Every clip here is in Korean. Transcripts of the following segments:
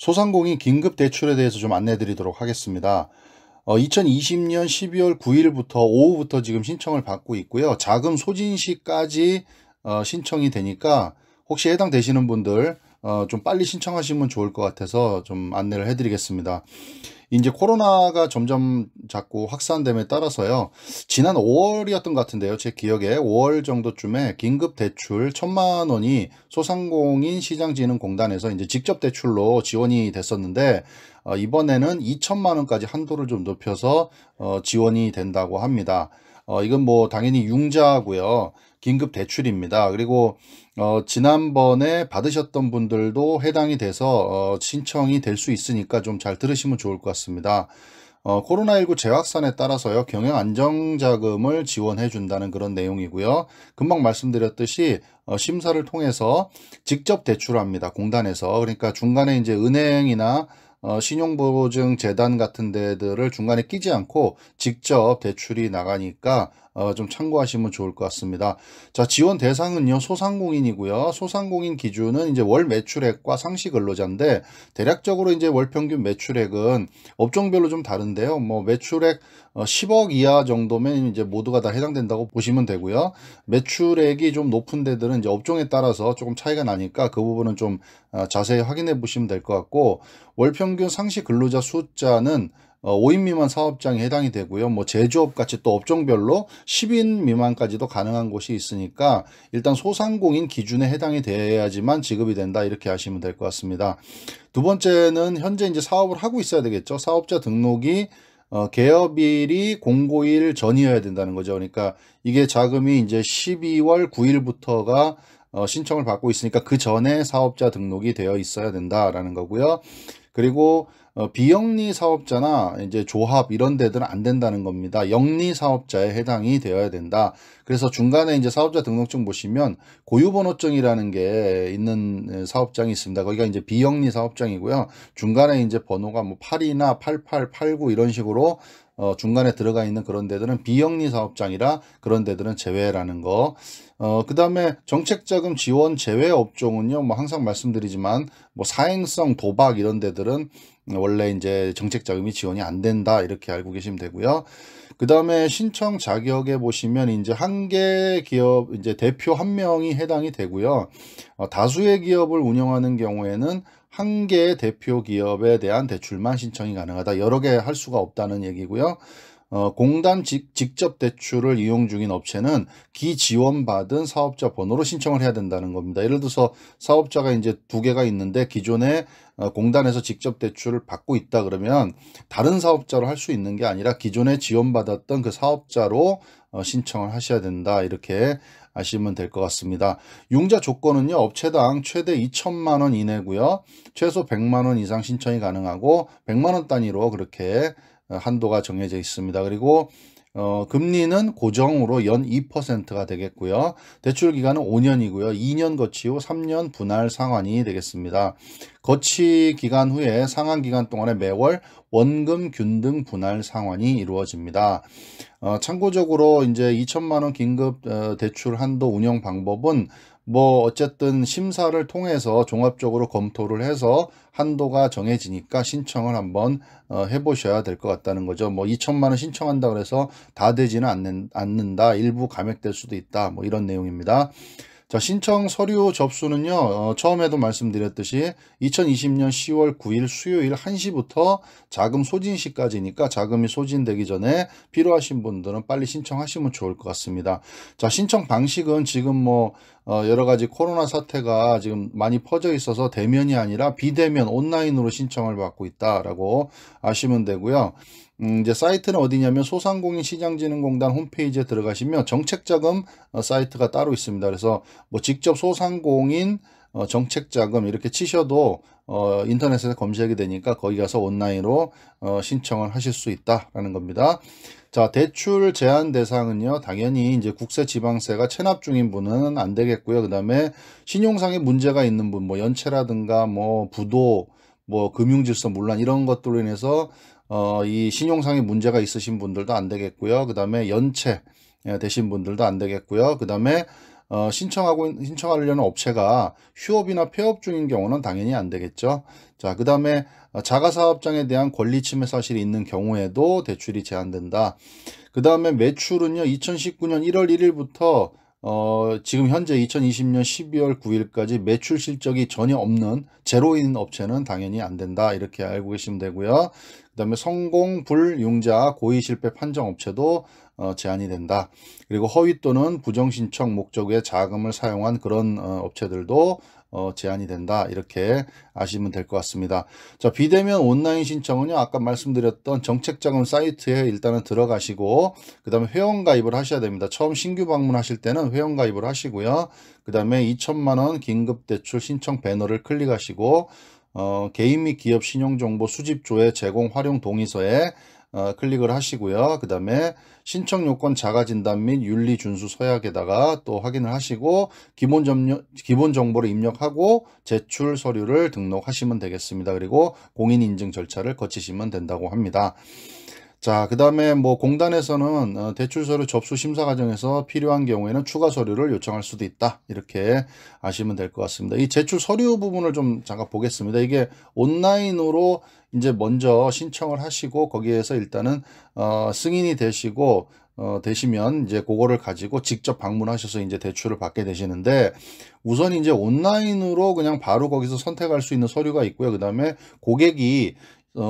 소상공인 긴급 대출에 대해서 좀 안내 드리도록 하겠습니다. 2020년 12월 9일부터 오후부터 지금 신청을 받고 있고요. 자금 소진 시까지 신청이 되니까 혹시 해당되시는 분들 좀 빨리 신청하시면 좋을 것 같아서 좀 안내를 해드리겠습니다. 이제 코로나가 점점 자꾸 확산됨에 따라서요. 지난 5월이었던 것 같은데요. 제 기억에 5월 정도쯤에 긴급 대출 1,000만 원이 소상공인 시장진흥공단에서 이제 직접 대출로 지원이 됐었는데 이번에는 2,000만 원까지 한도를 좀 높여서 지원이 된다고 합니다. 이건 뭐 당연히 융자고요. 긴급 대출입니다. 그리고 지난번에 받으셨던 분들도 해당이 돼서 신청이 될 수 있으니까 좀 잘 들으시면 좋을 것 같습니다. 코로나19 재확산에 따라서요, 경영 안정자금을 지원해 준다는 그런 내용이고요. 금방 말씀드렸듯이 심사를 통해서 직접 대출합니다. 공단에서. 그러니까 중간에 이제 은행이나 신용보증재단 같은 데들을 중간에 끼지 않고 직접 대출이 나가니까 좀 참고하시면 좋을 것 같습니다. 자, 지원 대상은요, 소상공인이고요. 소상공인 기준은 이제 월 매출액과 상시 근로자인데, 대략적으로 이제 월 평균 매출액은 업종별로 좀 다른데요. 뭐 매출액 10억 이하 정도면 이제 모두가 다 해당된다고 보시면 되고요. 매출액이 좀 높은 데들은 이제 업종에 따라서 조금 차이가 나니까 그 부분은 좀 자세히 확인해 보시면 될 것 같고, 월 평균 상시 근로자 숫자는 5인 미만 사업장에 해당이 되고요. 뭐 제조업 같이 또 업종별로 10인 미만까지도 가능한 곳이 있으니까 일단 소상공인 기준에 해당이 돼야지만 지급이 된다, 이렇게 하시면 될 것 같습니다. 두 번째는 현재 이제 사업을 하고 있어야 되겠죠. 사업자 등록이 개업일이 공고일 전이어야 된다는 거죠. 그러니까 이게 자금이 이제 12월 9일부터가 신청을 받고 있으니까 그 전에 사업자 등록이 되어 있어야 된다라는 거고요. 그리고 비영리 사업자나 이제 조합 이런 데들은 안 된다는 겁니다. 영리 사업자에 해당이 되어야 된다. 그래서 중간에 이제 사업자 등록증 보시면 고유번호증이라는 게 있는 사업장이 있습니다. 거기가 이제 비영리 사업장이고요. 중간에 이제 번호가 뭐 8이나 88, 89 이런 식으로 중간에 들어가 있는 그런 데들은 비영리 사업장이라 그런 데들은 제외라는 거. 그 다음에 정책자금 지원 제외 업종은요, 뭐 항상 말씀드리지만 뭐 사행성 도박 이런 데들은 원래 이제 정책자금이 지원이 안 된다, 이렇게 알고 계시면 되고요. 그 다음에 신청 자격에 보시면 이제 한 개 기업 이제 대표 한 명이 해당이 되고요. 다수의 기업을 운영하는 경우에는 한 개의 대표 기업에 대한 대출만 신청이 가능하다. 여러 개 할 수가 없다는 얘기고요. 공단 직접 대출을 이용 중인 업체는 기지원받은 사업자 번호로 신청을 해야 된다는 겁니다. 예를 들어서 사업자가 이제 두 개가 있는데 기존에 공단에서 직접 대출을 받고 있다 그러면 다른 사업자로 할 수 있는 게 아니라 기존에 지원받았던 그 사업자로 신청을 하셔야 된다, 이렇게 아시면 될 것 같습니다. 융자 조건은요, 업체당 최대 2,000만 원 이내고요. 최소 100만 원 이상 신청이 가능하고 100만 원 단위로 그렇게 한도가 정해져 있습니다. 그리고 금리는 고정으로 연 2%가 되겠고요. 대출 기간은 5년이고요. 2년 거치 후 3년 분할 상환이 되겠습니다. 거치 기간 후에 상환 기간 동안에 매월 원금 균등 분할 상환이 이루어집니다. 참고적으로 이제 2,000만 원 긴급 대출 한도 운영 방법은 뭐 어쨌든 심사를 통해서 종합적으로 검토를 해서 한도가 정해지니까 신청을 한번 해보셔야 될 것 같다는 거죠. 뭐 2,000만 원 신청한다 그래서 다 되지는 않는다. 일부 감액될 수도 있다. 뭐 이런 내용입니다. 자, 신청 서류 접수는요, 처음에도 말씀드렸듯이 2020년 10월 9일 수요일 1시부터 자금 소진 시까지니까 자금이 소진되기 전에 필요하신 분들은 빨리 신청하시면 좋을 것 같습니다. 자, 신청 방식은 지금 뭐 여러 가지 코로나 사태가 지금 많이 퍼져 있어서 대면이 아니라 비대면 온라인으로 신청을 받고 있다라고 아시면 되고요. 이제 사이트는 어디냐면 소상공인 시장진흥공단 홈페이지에 들어가시면 정책자금 사이트가 따로 있습니다. 그래서 뭐 직접 소상공인 정책자금 이렇게 치셔도 인터넷에서 검색이 되니까 거기 가서 온라인으로 신청을 하실 수 있다라는 겁니다. 자, 대출 제한 대상은요, 당연히 이제 국세 지방세가 체납 중인 분은 안 되겠고요. 그 다음에 신용상의 문제가 있는 분, 뭐 연체라든가 뭐 부도, 뭐 금융질서 문란 이런 것들로 인해서 이 신용상의 문제가 있으신 분들도 안 되겠고요. 그 다음에 연체 되신 분들도 안 되겠고요. 그 다음에 신청하려는 업체가 휴업이나 폐업 중인 경우는 당연히 안 되겠죠. 자, 그 다음에 자가사업장에 대한 권리 침해 사실이 있는 경우에도 대출이 제한된다. 그 다음에 매출은요, 2019년 1월 1일부터 지금 현재 2020년 12월 9일까지 매출 실적이 전혀 없는 제로인 업체는 당연히 안 된다. 이렇게 알고 계시면 되고요. 그 다음에 성공 불융자 고의 실패 판정 업체도 제한이 된다. 그리고 허위 또는 부정 신청 목적 외 자금을 사용한 그런 업체들도 제한이 된다. 이렇게 아시면 될 것 같습니다. 자, 비대면 온라인 신청은요, 아까 말씀드렸던 정책자금 사이트에 일단은 들어가시고, 그 다음에 회원가입을 하셔야 됩니다. 처음 신규 방문하실 때는 회원가입을 하시고요. 그 다음에 2천만 원 긴급대출 신청 배너를 클릭하시고, 개인 및 기업 신용정보 수집 조회 제공 활용 동의서에 클릭을 하시고요. 그 다음에 신청 요건 자가 진단 및 윤리 준수 서약에다가 또 확인을 하시고 기본 정보를 입력하고 제출 서류를 등록하시면 되겠습니다. 그리고 공인 인증 절차를 거치시면 된다고 합니다. 자, 그 다음에 뭐 공단에서는 대출 서류 접수 심사 과정에서 필요한 경우에는 추가 서류를 요청할 수도 있다. 이렇게 아시면 될 것 같습니다. 이 제출 서류 부분을 좀 잠깐 보겠습니다. 이게 온라인으로 이제 먼저 신청을 하시고 거기에서 일단은 승인이 되시고 되시면 이제 그거를 가지고 직접 방문하셔서 이제 대출을 받게 되시는데, 우선 이제 온라인으로 그냥 바로 거기서 선택할 수 있는 서류가 있고요. 그 다음에 고객이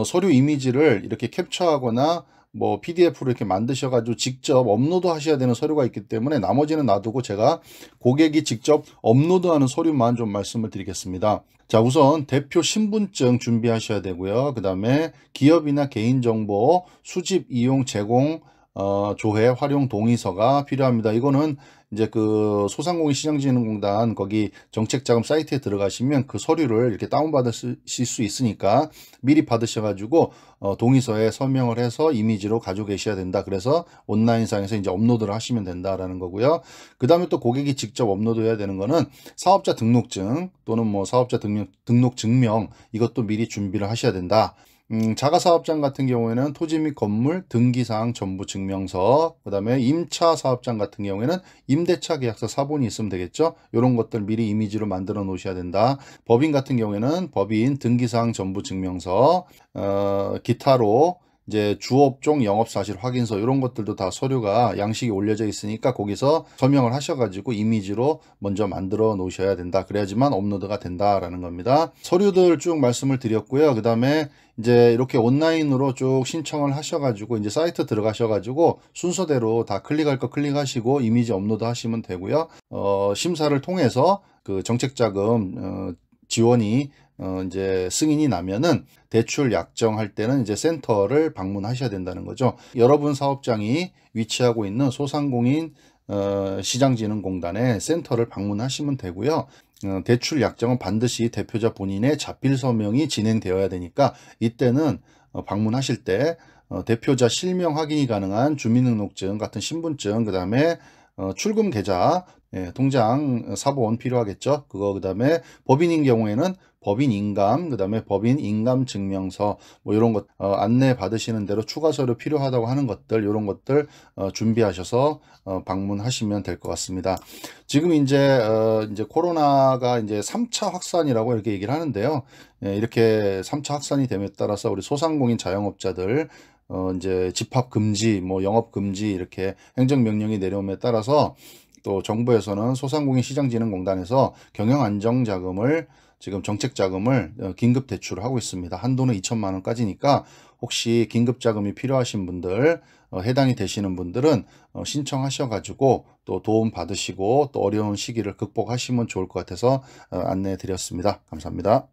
서류 이미지를 이렇게 캡처하거나 뭐 PDF로 이렇게 만드셔가지고 직접 업로드 하셔야 되는 서류가 있기 때문에 나머지는 놔두고 제가 고객이 직접 업로드하는 서류만 좀 말씀을 드리겠습니다. 자, 우선 대표 신분증 준비하셔야 되고요. 그 다음에 기업이나 개인정보 수집, 이용, 제공, 조회, 활용 동의서가 필요합니다. 이거는 이제 그 소상공인시장진흥공단 거기 정책자금 사이트에 들어가시면 그 서류를 이렇게 다운받으실 수 있으니까 미리 받으셔가지고 동의서에 서명을 해서 이미지로 가지고 계셔야 된다. 그래서 온라인상에서 이제 업로드를 하시면 된다라는 거고요. 그 다음에 또 고객이 직접 업로드해야 되는 거는 사업자 등록증 또는 뭐 사업자 등록 증명, 이것도 미리 준비를 하셔야 된다. 자가사업장 같은 경우에는 토지 및 건물 등기사항 전부 증명서, 그 다음에 임차 사업장 같은 경우에는 임대차 계약서 사본이 있으면 되겠죠. 이런 것들 미리 이미지로 만들어 놓으셔야 된다. 법인 같은 경우에는 법인 등기사항 전부 증명서, 기타로 이제 주업종 영업사실 확인서, 이런 것들도 다 서류가 양식이 올려져 있으니까 거기서 서명을 하셔가지고 이미지로 먼저 만들어 놓으셔야 된다. 그래야지만 업로드가 된다라는 겁니다. 서류들 쭉 말씀을 드렸고요. 그 다음에 이제 이렇게 온라인으로 쭉 신청을 하셔가지고 이제 사이트 들어가셔가지고 순서대로 다 클릭할 거 클릭하시고 이미지 업로드 하시면 되고요. 심사를 통해서 그 정책자금 지원이 이제 승인이 나면은 대출 약정할 때는 이제 센터를 방문하셔야 된다는 거죠. 여러분 사업장이 위치하고 있는 소상공인 시장진흥공단의 센터를 방문하시면 되고요. 대출 약정은 반드시 대표자 본인의 자필 서명이 진행되어야 되니까 이때는 방문하실 때 대표자 실명 확인이 가능한 주민등록증 같은 신분증, 그 다음에 출금 계좌, 통장 사본 필요하겠죠. 그거, 그 다음에 법인인 경우에는 법인 인감, 그 다음에 법인 인감 증명서, 뭐 이런 것 안내 받으시는 대로 추가 서류 필요하다고 하는 것들, 이런 것들 준비하셔서 방문하시면 될 것 같습니다. 지금 이제 코로나가 이제 3차 확산이라고 이렇게 얘기를 하는데요. 이렇게 3차 확산이 됨에 따라서 우리 소상공인 자영업자들 이제 집합 금지, 뭐 영업 금지 이렇게 행정명령이 내려옴에 따라서 또 정부에서는 소상공인 시장진흥공단에서 경영안정자금을 지금 정책자금을 긴급 대출을 하고 있습니다. 한도는 2천만 원까지니까 혹시 긴급자금이 필요하신 분들, 해당이 되시는 분들은 신청하셔가지고 또 도움 받으시고 또 어려운 시기를 극복하시면 좋을 것 같아서 안내해 드렸습니다. 감사합니다.